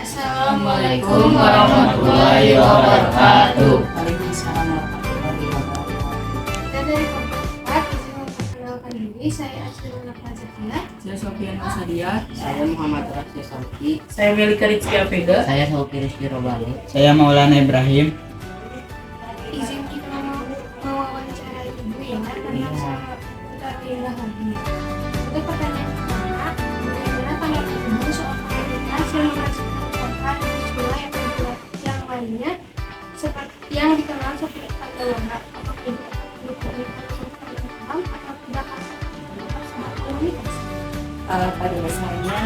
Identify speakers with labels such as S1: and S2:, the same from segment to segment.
S1: Assalamualaikum warahmatullahi wabarakatuh.
S2: Waalaikumsalam warahmatullahi wabarakatuh.
S3: Kita dari keempat, izin memperkenalkan diri. Saya Asrul Nafazakina.
S2: Saya Sofian Masadia.
S1: Saya Muhammad Rafi Sauki.
S2: Saya Melika Rizky Alvega.
S1: Saya Sauki Rizky Robani.
S4: Saya Maulana Ibrahim.
S3: Izin kita mewawancara ibu ya, karena kita pindah lagi. Untuk pertanyaan pertama, bagaimana tanggapan ibu soal komunitas yang merasakan kota di sekolah yang lainnya seperti yang dikenal seperti Pandawara? Apakah ibu mendukung paham atau tidak sama komunitas?
S2: Pada dasarnya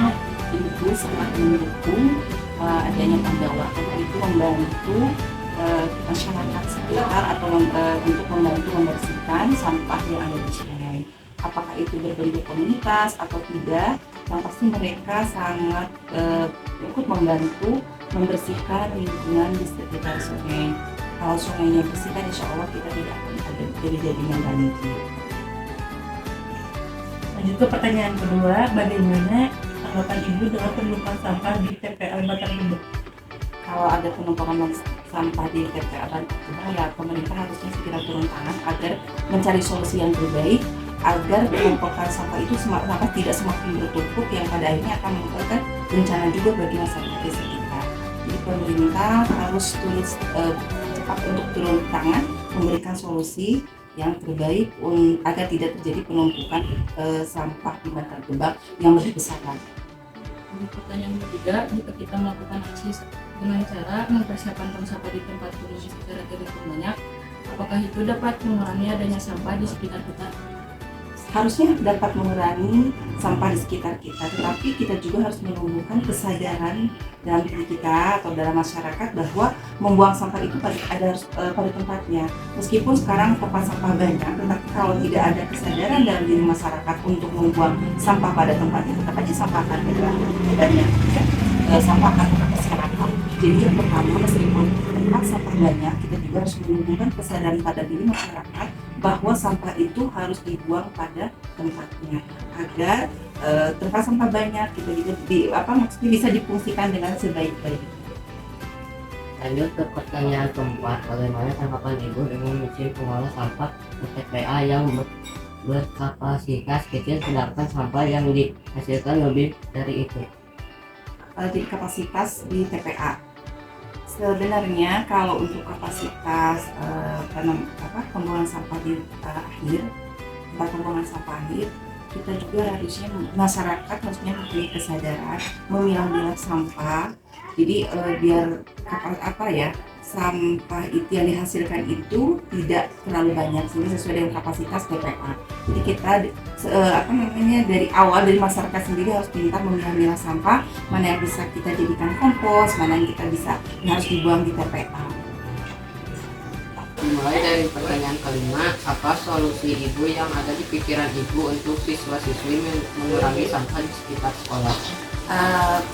S2: ibu sangat mendukung adanya Pandawa karena itu membantu masyarakat sekitar atau untuk membantu membersihkan sampah yang ada di sungai. Apakah itu berbentuk komunitas atau tidak, yang pasti mereka sangat ikut membantu membersihkan lingkungan di sekitar sungai. Kalau sungainya bersih kan insya Allah kita tidak akan ada terjadinya banjir.
S5: Lanjut ke pertanyaan kedua, bagaimana tanggapan ibu dengan penumpukan sampah di TPA Bantar Gebang?
S2: Kalau ada penumpukan sampah di TPA Bantar Gebang, ya pemerintah harusnya segera turun tangan agar mencari solusi yang terbaik agar penumpukan sampah itu tidak semakin bertumpuk yang pada akhirnya akan menimbulkan bencana juga bagi masyarakat di sekitar. Jadi pemerintah harus cepat untuk turun tangan memberikan solusi yang terbaik agar tidak terjadi penumpukan sampah di Bantar Gebang yang lebih besar lagi.
S6: Pertanyaan ketiga, jika kita melakukan aksi dengan cara mempersiapkan tong sampah di tempat produksi secara terhitung banyak, apakah itu dapat mengurangi adanya sampah di sekitar kita?
S2: Harusnya dapat mengurangi sampah di sekitar kita, tetapi kita juga harus menumbuhkan kesadaran dalam diri kita atau dalam masyarakat bahwa membuang sampah itu harus pada tempatnya. Meskipun sekarang tempat sampah banyak, tetapi kalau tidak ada kesadaran dalam diri masyarakat untuk membuang sampah pada tempatnya, tetap aja sampah akan banyak. Sampah akan berserakan. Jadi yang pertama, meskipun tempat sampah banyak, kita juga harus menumbuhkan kesadaran pada diri masyarakat bahwa sampah itu harus dibuang pada tempatnya agar tempat sampah banyak kita juga maksudnya bisa difungsikan dengan sebaik-baiknya.
S1: Lanjut ke pertanyaan keempat, bagaimana tanggapan ibu dengan mesin pengolah sampah TPA yang berkapasitas kecil sedangkan sampah yang dihasilkan lebih dari itu?
S2: Jadi kapasitas di TPA sebenarnya kalau untuk kapasitas pembuangan sampah di tempat pembuangan sampah akhir, kita juga harusnya masyarakat harusnya mempunyai kesadaran memilah-milah sampah. Jadi biar sampah itu yang dihasilkan itu tidak terlalu banyak sehingga sesuai dengan kapasitas TPA. Jadi kita dari awal dari masyarakat sendiri harus pintar memilah-milah sampah, mana yang bisa kita jadikan kompos, mana yang harus dibuang di TPA.
S1: Mulai dari pertanyaan kelima, apa solusi ibu yang ada di pikiran ibu untuk siswa-siswi mengurangi sampah di sekitar sekolah?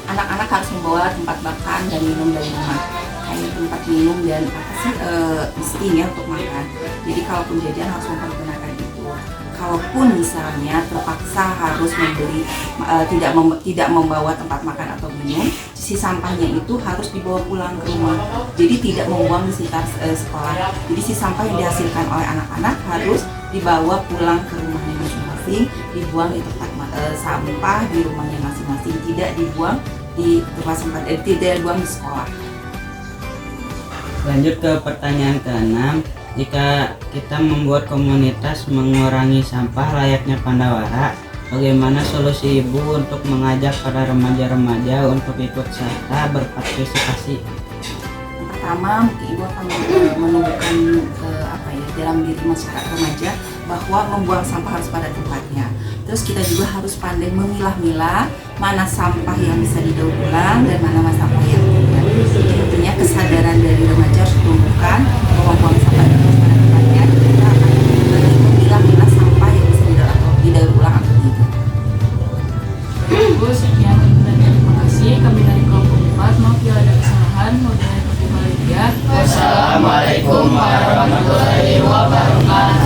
S2: Anak-anak harus membawa tempat makan dan minum dari rumah, kayak tempat minum dan ya untuk makan. Jadi kalaupun jajan harus mempergunakan itu. Kalaupun misalnya terpaksa harus membeli tidak membawa tempat makan atau minum, si sampahnya itu harus dibawa pulang ke rumah. Jadi tidak membuang di sekitar sekolah. Jadi si sampah yang dihasilkan oleh anak-anak harus dibawa pulang ke rumahnya masing-masing, dibuang di tempat sampah di rumahnya masing-masing, tidak dibuang di tempat sampah, tidak dibuang di sekolah.
S4: Lanjut ke pertanyaan ke-6, jika kita membuat komunitas mengurangi sampah layaknya Pandawara, bagaimana solusi ibu untuk mengajak para remaja-remaja untuk ikut serta berpartisipasi?
S2: Pertama, mungkin ibu akan menumbuhkan dalam diri masyarakat remaja bahwa membuang sampah harus pada tempatnya. Terus kita juga harus pandai memilah-milah mana sampah yang bisa didaur ulang dan mana sampah yang tidak. Jadi intinya kesadaran dari remaja harus ditumbuhkan bahwa membuang sampah harus pada tempatnya. Kita akan memilah-milah sampah yang bisa didaur ulang atau tidak.
S6: Ibu, sekian dan terima kasih. Kami dari kelompok 4, maaf bila ada kesalahan. Wassalamualaikum warahmatullahi wabarakatuh.